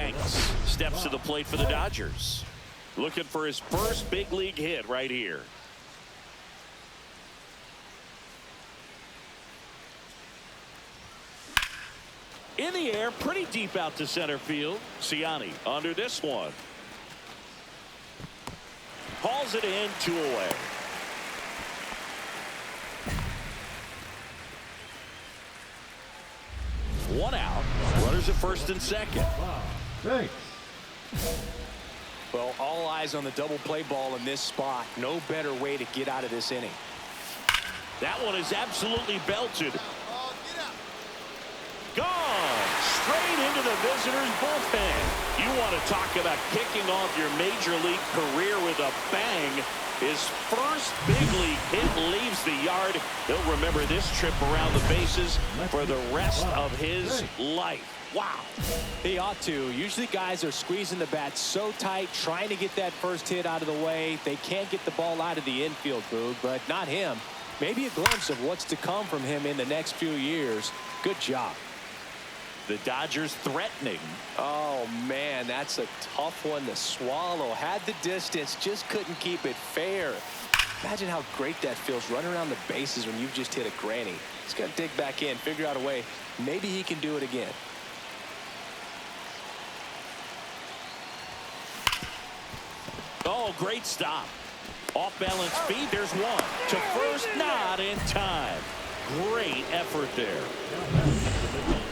Banks steps to the plate for the Dodgers. Looking for his first big league hit right here. In the air, pretty deep out to center field. Ciani under this one. Hauls it in, 2 away. One out. Runners at first and second. Thanks. Well, all eyes on the double play ball in this spot. No better way to get out of this inning. That one is absolutely belted. Gone straight into the visitors' bullpen. You want to talk about kicking off your major league career with a bang. His first big league hit leaves the yard. He'll remember this trip around the bases for the rest of his life. Wow. He ought to. Usually guys are squeezing the bat so tight, trying to get that first hit out of the way. They can't get the ball out of the infield, Boog, but not him. Maybe a glimpse of what's to come from him in the next few years. Good job. The Dodgers threatening. Oh, man, that's a tough one to swallow. Had the distance, just couldn't keep it fair. Imagine how great that feels, running around the bases when you've just hit a granny. He's got to dig back in, figure out a way. Maybe he can do it again. Oh, great stop. Off balance feed, there's one. To first, not in time. Great effort there.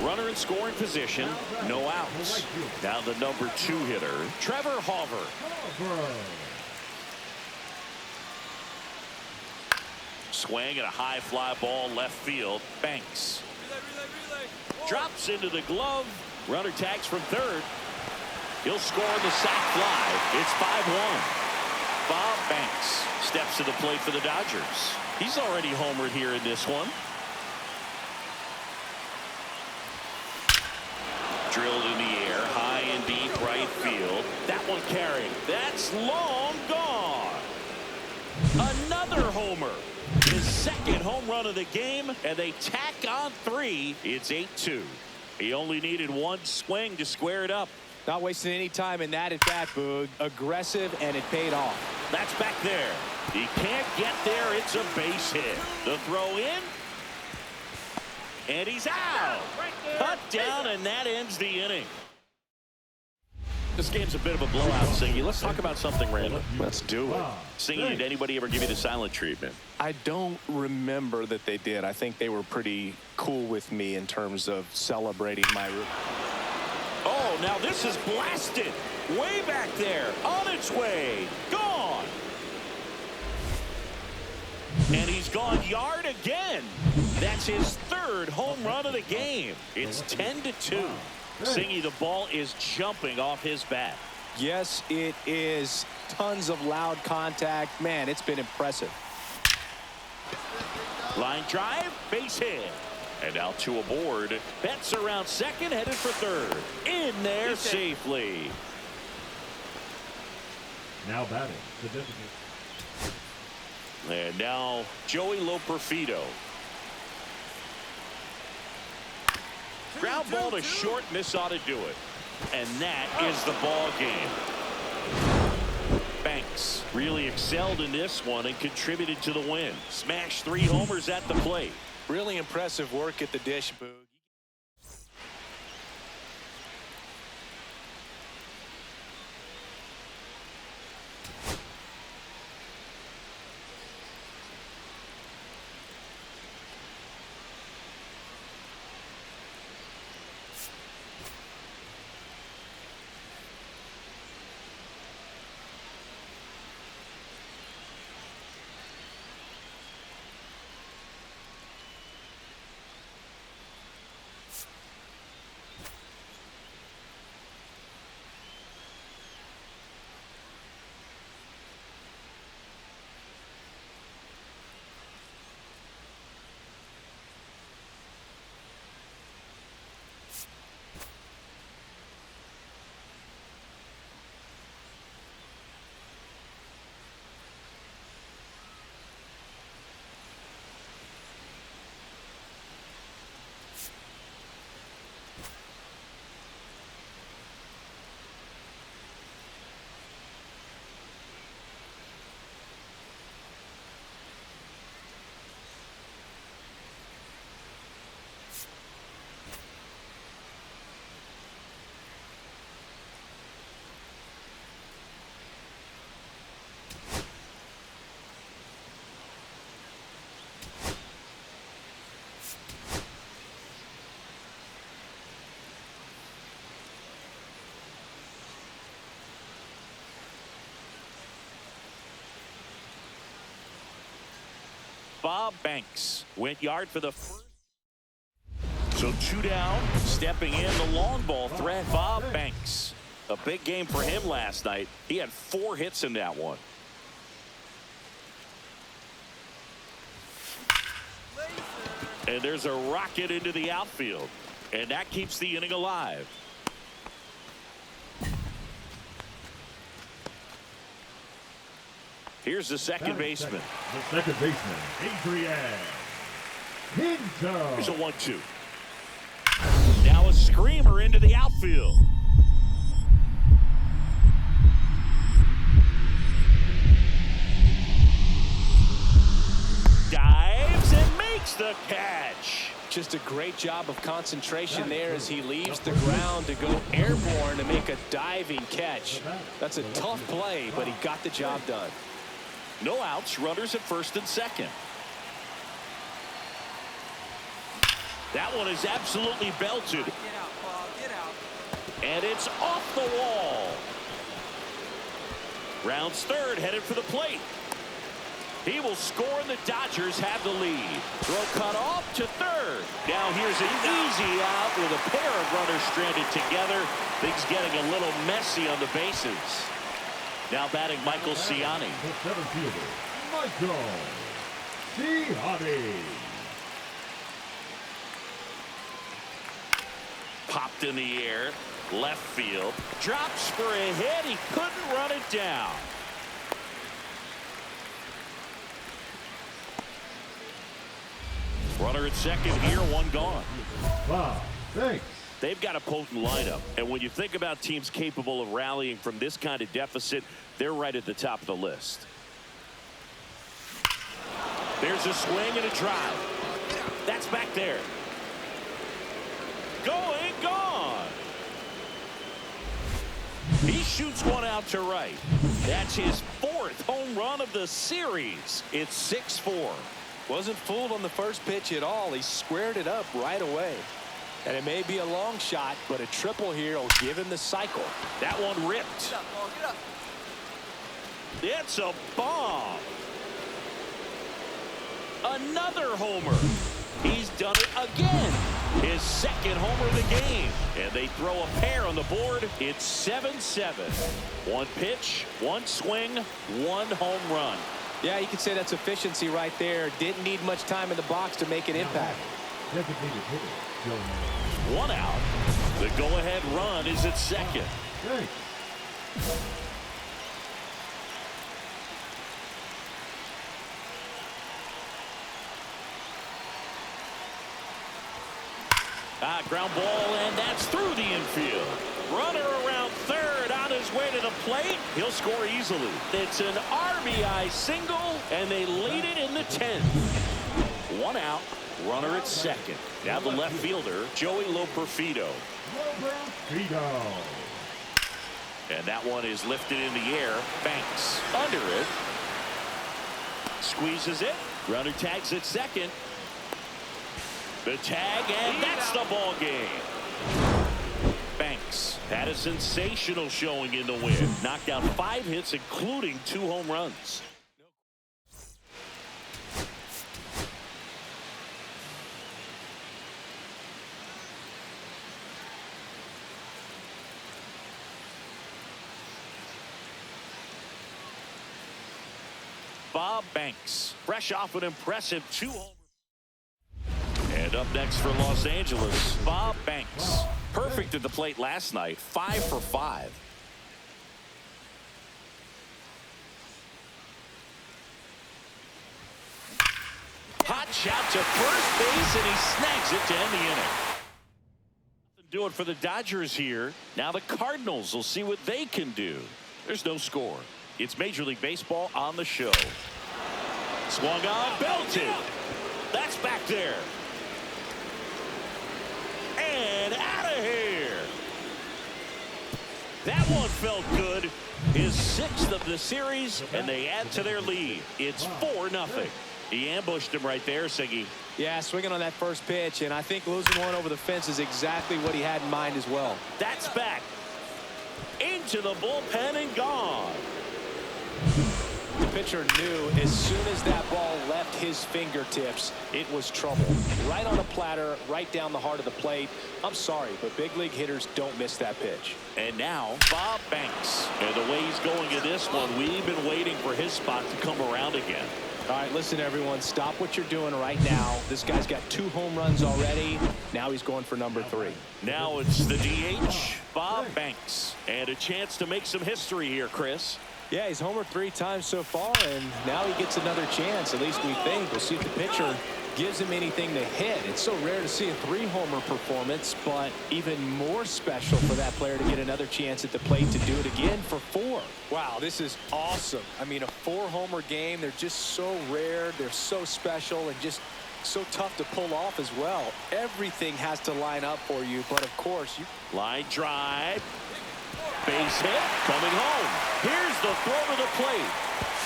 Runner in scoring position, no outs. Now the number 2 hitter, Trevor Hauver. Swing and a high fly ball left field. Banks. Drops into the glove. Runner tags from third. He'll score the sac fly. It's 5-1. Bob Banks steps to the plate for the Dodgers. He's already homered here in this one. Drilled in the air, high and deep right field. That one carried. That's long gone. Another homer. His second home run of the game, and they tack on 3. It's 8-2. He only needed one swing to square it up. Not wasting any time in that at bat, Boog. Aggressive, and it paid off. That's back there. He can't get there. It's a base hit. The throw in. And he's out. Cut down, and that ends the inning. This game's a bit of a blowout, Singy. Let's talk about something random. Let's do it. Singy, did anybody ever give you the silent treatment? I don't remember that they did. I think they were pretty cool with me in terms of celebrating my... Oh, now this is blasted. Way back there. On its way. Gone. And he's gone yard again. That's his 3rd home run of the game. It's 10-2. Singy, the ball is jumping off his bat. Yes, it is. Tons of loud contact. Man, it's been impressive. Line drive, base hit. And now 2 aboard. Betts around second, headed for third. In there safely. Now batting, the designated. And now Joey Loperfido. Ground ball to short, and this ought to do it. And that is the ball game. Banks really excelled in this one and contributed to the win. Smashed 3 homers at the plate. Really impressive work at the dish, Boog. Bob Banks went yard for the first. So 2 down, stepping in the long ball threat, Bob Banks. A big game for him last night. He had 4 hits in that one. And there's a rocket into the outfield. And that keeps the inning alive. Here's the second baseman. The second baseman, Adrian Pinto. Here's a 1-2. Now a screamer into the outfield. Dives and makes the catch. Just a great job of concentration there as he leaves the ground to go airborne to make a diving catch. That's a tough play, but he got the job done. No outs, runners at first and second. That one is absolutely belted. Get out, Paul, get out. And it's off the wall. Rounds third, headed for the plate. He will score, and the Dodgers have the lead. Throw cut off to third. Now here's an easy out with a pair of runners stranded together. Things getting a little messy on the bases. Now batting Michael Ciani. The center fielder, Michael Ciani. Popped in the air, left field. Drops for a hit. He couldn't run it down. Runner at second here, one gone. Bob Banks. They've got a potent lineup, and when you think about teams capable of rallying from this kind of deficit, they're right at the top of the list. There's a swing and a drive. That's back there. Going, gone. He shoots one out to right. That's his 4th home run of the series. It's 6-4. Wasn't fooled on the first pitch at all. He squared it up right away. And it may be a long shot, but a triple here will give him the cycle. That one ripped. Get up, Paul, get up. It's a bomb. Another homer. He's done it again. His 2nd homer of the game. And they throw a pair on the board. It's 7-7. One pitch, one swing, one home run. Yeah, you could say that's efficiency right there. Didn't need much time in the box to make an impact. Designated hitter, Joe. One out. The go-ahead run is at second. Banks. Ground ball, and that's through the infield. Runner around third on his way to the plate. He'll score easily. It's an RBI single, and they lead it in the 10th. One out, runner at second. Now the left fielder, Joey Loperfido. And that one is lifted in the air. Banks under it. Squeezes it. Runner tags at second. The tag, and that's the ball game. Banks had a sensational showing in the win. Knocked out 5 hits, including 2 home runs. Bob Banks, fresh off an impressive 2 homers. And up next for Los Angeles, Bob Banks. Perfect at the plate last night, 5 for 5. Hot shot to first base, and he snags it to end the inning. Do it for the Dodgers here. Now the Cardinals will see what they can do. There's no score. It's Major League Baseball on the show. Swung on, belted. That's back there. And out of here. That one felt good. His 6th of the series, and they add to their lead. It's 4-0. He ambushed him right there, Siggy. Yeah, swinging on that first pitch, and I think losing one over the fence is exactly what he had in mind as well. That's back. Into the bullpen and gone. The pitcher knew as soon as that ball left his fingertips, it was trouble. Right on a platter, right down the heart of the plate. I'm sorry, but big league hitters don't miss that pitch. And now Bob Banks. And the way he's going in this one, we've been waiting for his spot to come around again. All right, listen, everyone. Stop what you're doing right now. This guy's got 2 home runs already. Now he's going for number 3. Now it's the DH, Bob Banks. And a chance to make some history here, Chris. Yeah, he's homered 3 times so far, and now he gets another chance. At least we think. We'll see if the pitcher gives him anything to hit. It's so rare to see a 3-homer performance, but even more special for that player to get another chance at the plate to do it again for 4. Wow, this is awesome. I mean, a 4-homer game, they're just so rare, they're so special, and just so tough to pull off as well. Everything has to line up for you, but of course you... Line drive. Base hit. Coming home. Here's the throw to the plate.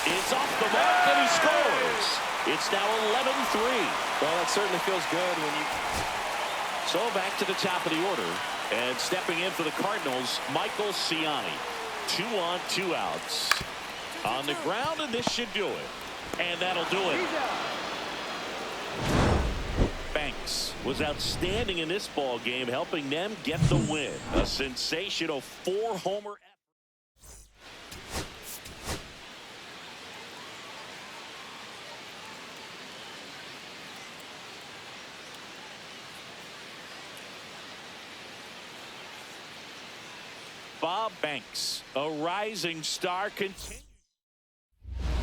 It's off the mark, and he scores. It's now 11-3. Well, that certainly feels good when you... So back to the top of the order. And stepping in for the Cardinals, Michael Ciani. 2 on, 2 outs. On the ground, and this should do it. And that'll do it. Banks was outstanding in this ball game, helping them get the win. A sensational 4-homer effort. Bob Banks, a rising star, continues.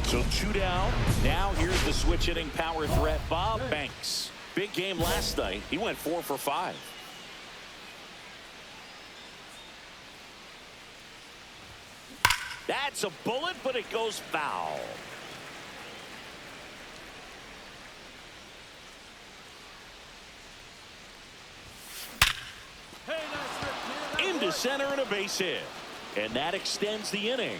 So 2 down. Now here's the switch hitting power threat, Bob Banks. Big game last night. He went 4 for 5. That's a bullet, but it goes foul. Into center and a base hit. And that extends the inning.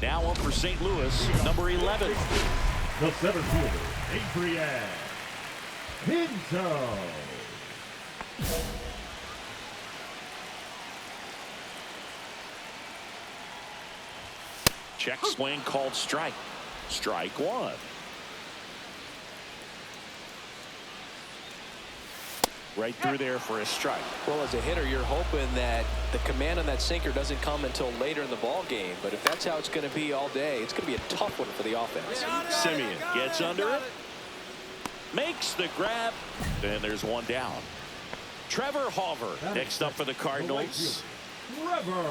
Now up for St. Louis, number 11. The center fielder, Adrian Pinto. Check swing called strike. Strike 1. Right through there for a strike. Well, as a hitter, you're hoping that the command on that sinker doesn't come until later in the ball game. But if that's how it's going to be all day, it's going to be a tough one for the offense. Simeon gets under it. Makes the grab. And there's 1 down. Trevor Hauver next up for the Cardinals. Trevor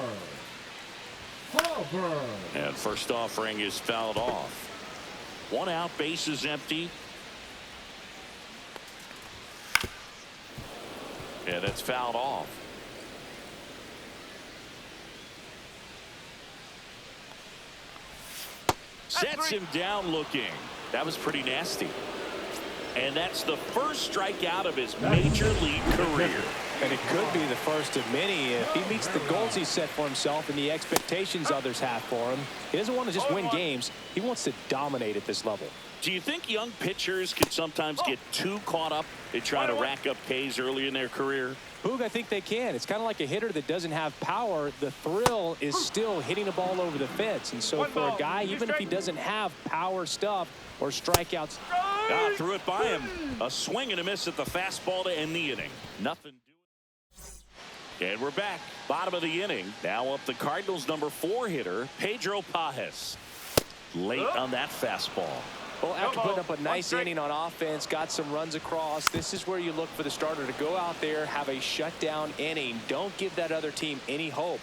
Hauver. And first offering is fouled off. 1 out, bases empty. Yeah, that's fouled off. Sets him down looking. That was pretty nasty. And that's the first strikeout of his major league career. And it could be the first of many if he meets the goals he set for himself and the expectations others have for him. He doesn't want to just win games. He wants to dominate at this level. Do you think young pitchers can sometimes get too caught up in trying to rack up Ks early in their career? Boog, I think they can. It's kind of like a hitter that doesn't have power. The thrill is still hitting the ball over the fence. And so for a guy, even if he doesn't have power stuff or strikeouts. Threw it by him. A swing and a miss at the fastball to end the inning. Nothing doing. And we're back. Bottom of the inning. Now up the Cardinals' number 4 hitter, Pedro Pajes. Late on that fastball. Well, after putting up a nice inning on offense, got some runs across, this is where you look for the starter to go out there, have a shutdown inning. Don't give that other team any hope.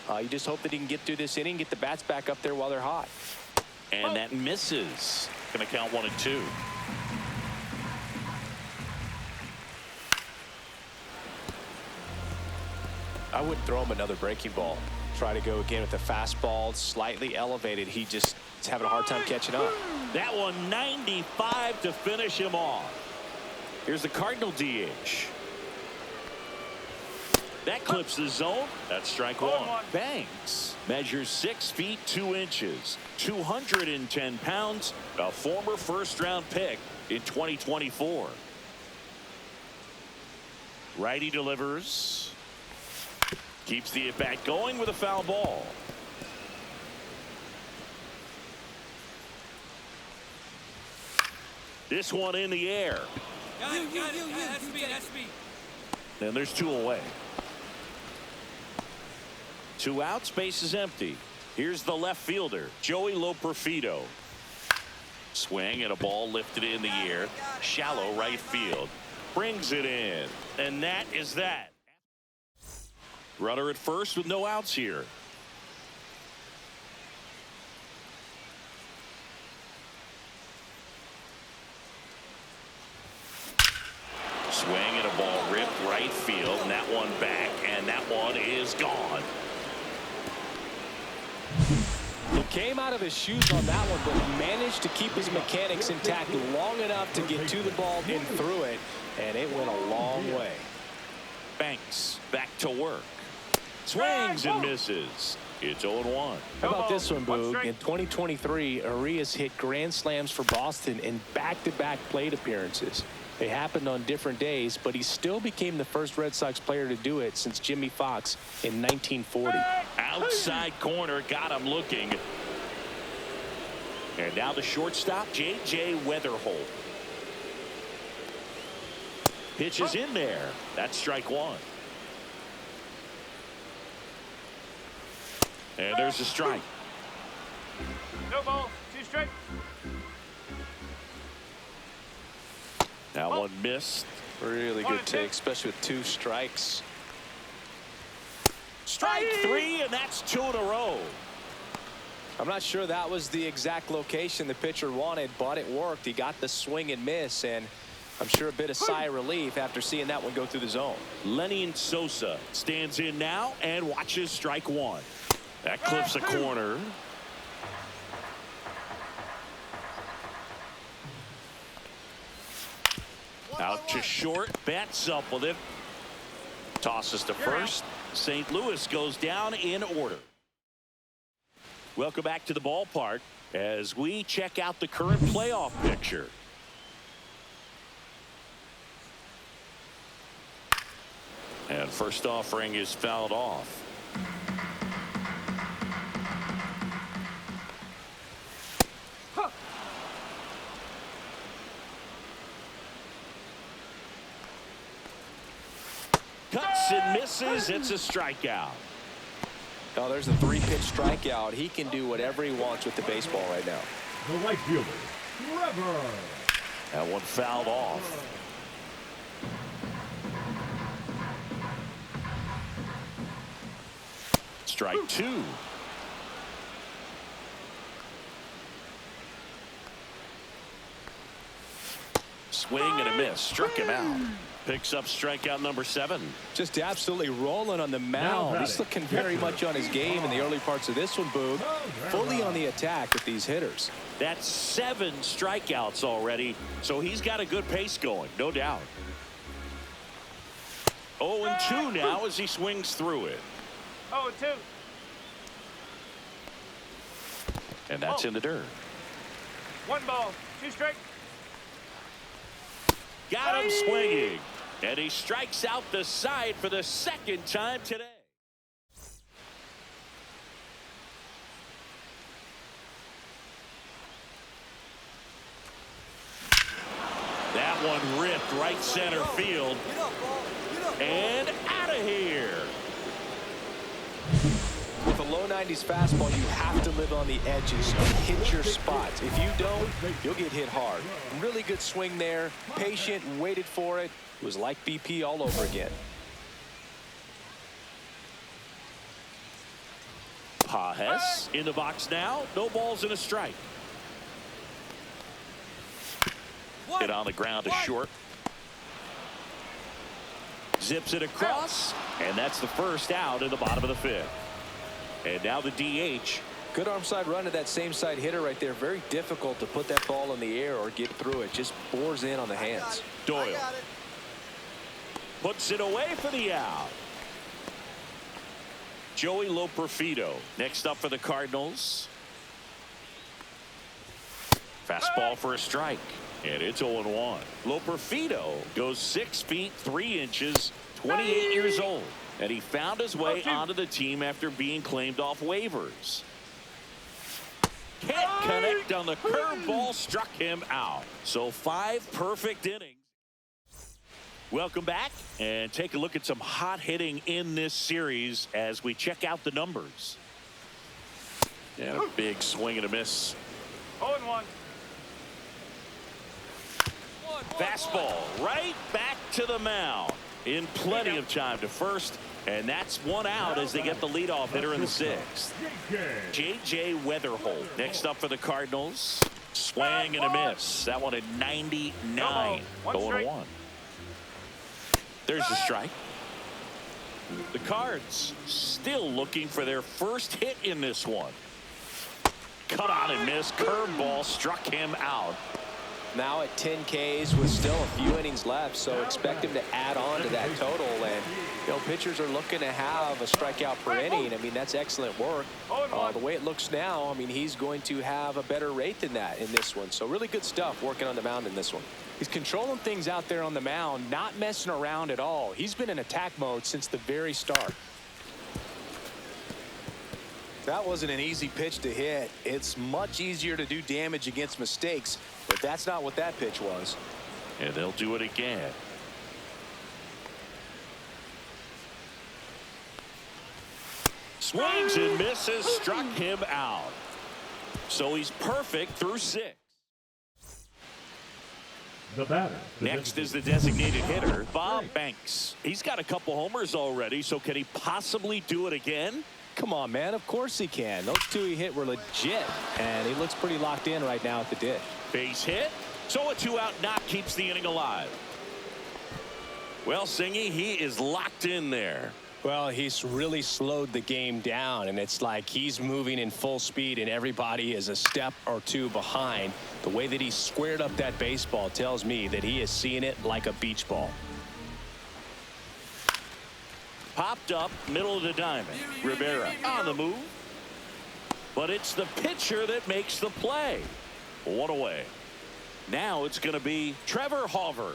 You just hope that he can get through this inning, get the bats back up there while they're hot. And that misses. Going to count 1 and 2. I wouldn't throw him another breaking ball. Try to go again with the fastball, slightly elevated. He just is having a hard time catching up. That one 95 to finish him off. Here's the Cardinal DH. That clips the zone. That's strike 1. Banks measures 6 feet 2 inches, 210 pounds, a former first-round pick in 2024. Righty delivers. Keeps the at-bat going with a foul ball. This one in the air. Got it. That's me. And there's 2 away. 2 outs, base is empty. Here's the left fielder, Joey Loperfido. Swing and a ball lifted in the air. Shallow right field. Brings it in. And that is that. Runner at first with no outs here. Swing and a ball ripped right field. And that one back. And that one is gone. He came out of his shoes on that one, but managed to keep his mechanics intact long enough to get to the ball and through it, and it went a long way. Banks back to work. Swings and misses. It's 0-1. How about this one, Boog? In 2023, Arias hit grand slams for Boston in back-to-back plate appearances. They happened on different days, but he still became the first Red Sox player to do it since Jimmy Fox in 1940. Outside corner, got him looking. And now the shortstop, J.J. Weatherholt. Pitches in there. That's strike 1. And there's a strike. No ball, 2 strike. That one missed. Really good take, especially with 2 strikes. Strike 3, and that's 2 in a row. I'm not sure that was the exact location the pitcher wanted, but it worked. He got the swing and miss, and I'm sure a bit of sigh of relief after seeing that one go through the zone. Lenny Sosa stands in now and watches strike 1. That clips a corner. Out to short. Bats up with it. Tosses to first. St. Louis goes down in order. Welcome back to the ballpark as we check out the current playoff picture. And first offering is fouled off. Cuts and misses. It's a strikeout. Oh, there's a 3-pitch strikeout. He can do whatever he wants with the baseball right now. The right fielder, Trevor. That one fouled off. Strike 2. Swing and a miss. Struck him out. Picks up strikeout number 7. Just absolutely rolling on the mound. He's looking very much on his game in the early parts of this one, Boog. Fully on the attack with these hitters. That's 7 strikeouts already, so he's got a good pace going, no doubt. 0-2 now as he swings through it. 0-2. And that's in the dirt. 1 ball, 2 strike. Got him swinging. And he strikes out the side for the 2nd time today. That one ripped right center field. Get up, ball. Get up. And out of here. With a low 90s fastball, you have to live on the edges and hit your spots. If you don't, you'll get hit hard. Really good swing there. Patient, waited for it. It was like BP all over again. Pajes in the box now. No balls and a strike. Hit on the ground to short. Zips it across. And that's the first out in the bottom of the 5th. And now the DH. Good arm side run to that same side hitter right there. Very difficult to put that ball in the air or get through it. Just bores in on the hands. Doyle puts it away for the out. Joey Loperfido next up for the Cardinals. Fastball for a strike. And it's 0-1. Loperfido goes 6 feet 3 inches, 28 years old. And he found his way onto the team after being claimed off waivers. Can't connect on the curveball, struck him out. So 5 perfect innings. Welcome back and take a look at some hot hitting in this series as we check out the numbers. And a big swing and a miss. 0-1. Fastball right back to the mound in plenty of time to first. And that's 1 out as they get the leadoff hitter in the 6th. J.J. Weatherholt next up for the Cardinals. Swing and a miss. That one at 99. 0-1. There's the strike. The Cards still looking for their first hit in this one. Cut on and miss. Curveball struck him out. Now at 10 Ks with still a few innings left, so expect him to add on to that total. And pitchers are looking to have a strikeout per inning. I mean, that's excellent work. The way it looks now, I mean, he's going to have a better rate than that in this one. So really good stuff working on the mound in this one. He's controlling things out there on the mound, not messing around at all. He's been in attack mode since the very start. That wasn't an easy pitch to hit. It's much easier to do damage against mistakes, but that's not what that pitch was. And they'll do it again. Swings and misses, struck him out. So he's perfect through 6. The batter. Next is the designated hitter, Bob Banks. He's got a couple homers already, so can he possibly do it again? Come on, man. Of course he can. Those 2 he hit were legit, and he looks pretty locked in right now at the dish. Base hit. So a 2-out knock keeps the inning alive. Well, Singy, he is locked in there. Well, he's really slowed the game down, and it's like he's moving in full speed, and everybody is a step or 2 behind. The way that he squared up that baseball tells me that he is seeing it like a beach ball. Popped up, middle of the diamond. Rivera on the move. But it's the pitcher that makes the play. 1 away. Now it's going to be Trevor Hauver.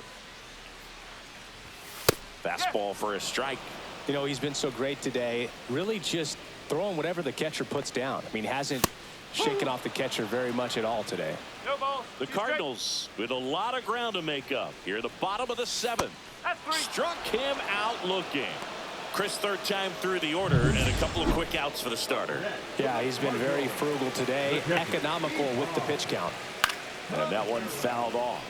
Fastball for a strike. He's been so great today. Really just throwing whatever the catcher puts down. I mean, hasn't shaken off the catcher very much at all today. No ball. The Cardinals with a lot of ground to make up. Here, the bottom of the 7th. Struck him out looking. Chris, 3rd time through the order, and a couple of quick outs for the starter. Yeah, he's been very frugal today, economical with the pitch count. And that one fouled off.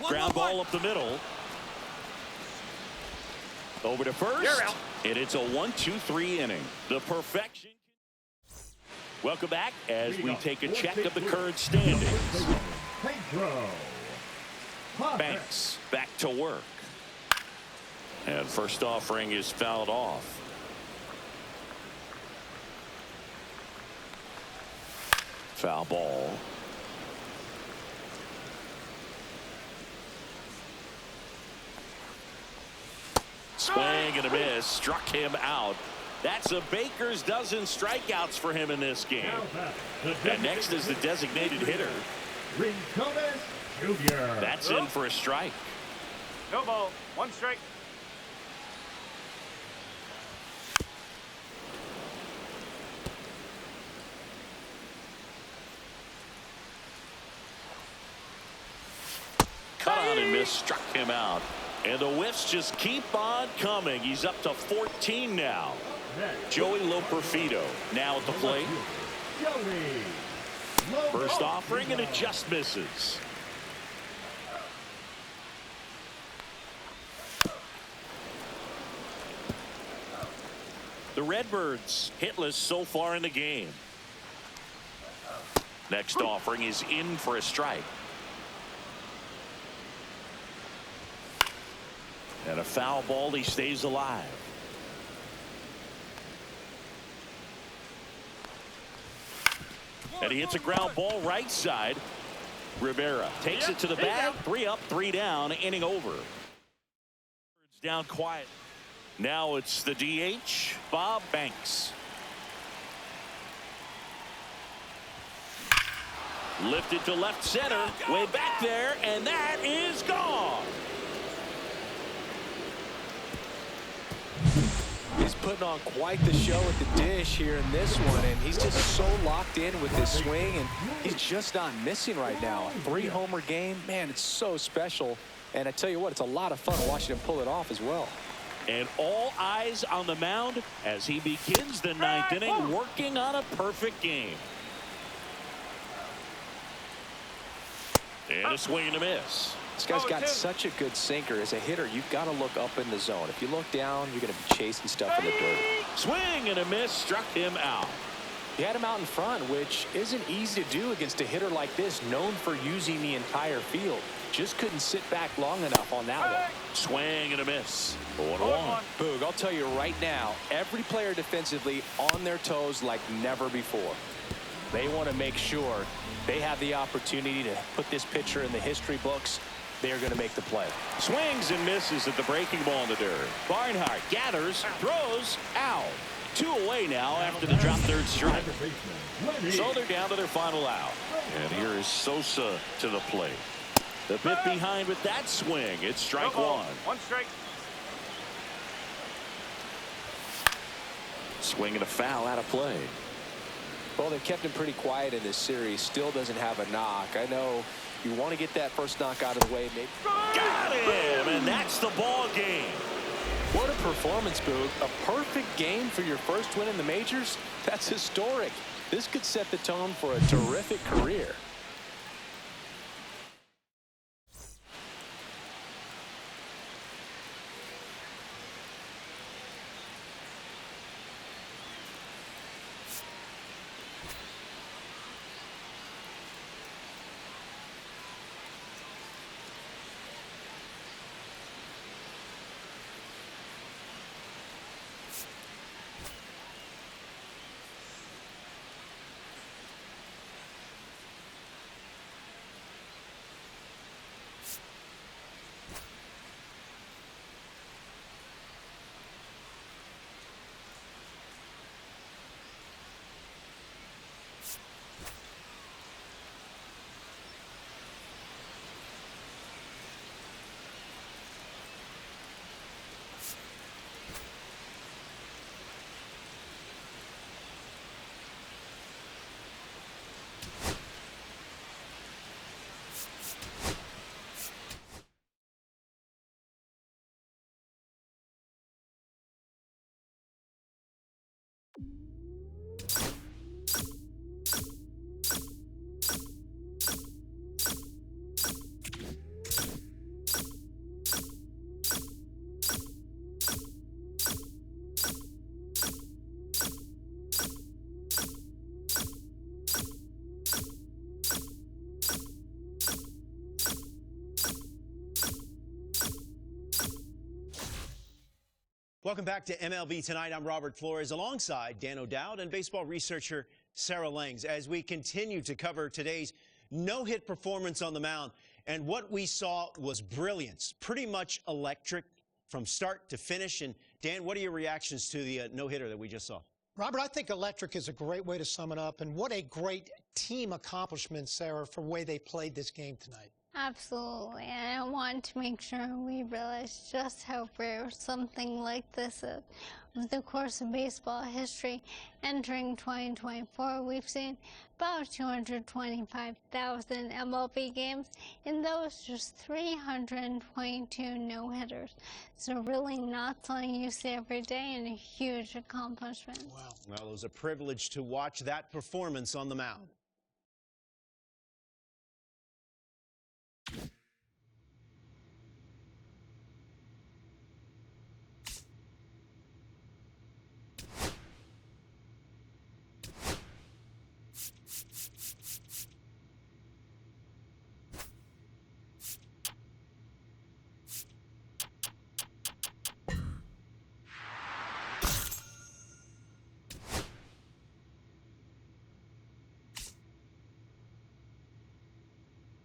Ground ball up the middle. Over to first. And it's a 1-2-3 inning. The perfection. Welcome back as we take a check of the current standings. Banks back to work. And first offering is fouled off. Foul ball. Swing and a miss. Struck him out. That's a baker's dozen strikeouts for him in this game. And next is the designated hitter. That's in for a strike. No ball. 1 strike. Cut on and miss. Struck him out. And the whiffs just keep on coming. He's up to 14 now. Joey Loperfido now at the plate. First offering, and it just misses. The Redbirds hitless so far in the game. Next offering is in for a strike. And a foul ball. He stays alive. And he hits a ground ball right side. Rivera takes it to the bag. 3 up, 3 down. Inning over. It's down quiet. Now it's the DH, Bob Banks. Lifted to left center, way back there, and that is gone. He's putting on quite the show at the dish here in this one, and he's just so locked in with his swing, and he's just not missing right now. A 3-homer game, man, it's so special. And I tell you what, it's a lot of fun watching him pull it off as well. And all eyes on the mound as he begins the 9th inning, working on a perfect game. And a swing and a miss. This guy's got such a good sinker. As a hitter, you've got to look up in the zone. If you look down, you're going to be chasing stuff in the dirt. Swing and a miss, struck him out. He had him out in front, which isn't easy to do against a hitter like this, known for using the entire field. Just couldn't sit back long enough on that one. Swing and a miss. 0-1. Boog, I'll tell you right now, every player defensively on their toes like never before. They want to make sure they have the opportunity to put this pitcher in the history books. They're going to make the play. Swings and misses at the breaking ball in the dirt. Barnhart gathers, throws, out. 2 away now after the drop third strike. So they're down to their final out. And here is Sosa to the plate. The bit behind with that swing. It's strike one. 1 strike. Swing and a foul out of play. Well, they've kept him pretty quiet in this series. Still doesn't have a knock. I know you want to get that first knock out of the way. Maybe. Got him, and that's the ball game. What a performance, Boog. A perfect game for your first win in the majors. That's historic. This could set the tone for a terrific career. Welcome back to MLB Tonight. I'm Robert Flores alongside Dan O'Dowd and baseball researcher Sarah Langs as we continue to cover today's no-hit performance on the mound. And what we saw was brilliance, pretty much electric from start to finish. And Dan, what are your reactions to the no-hitter that we just saw? Robert, I think electric is a great way to sum it up. And what a great team accomplishment, Sarah, for the way they played this game tonight. Absolutely, and I want to make sure we realize just how rare something like this is. Over the course of baseball history, entering 2024, we've seen about 225,000 MLB games. In those, just 322 no-hitters. So really not something you see every day, and a huge accomplishment. Wow. Well, it was a privilege to watch that performance on the mound.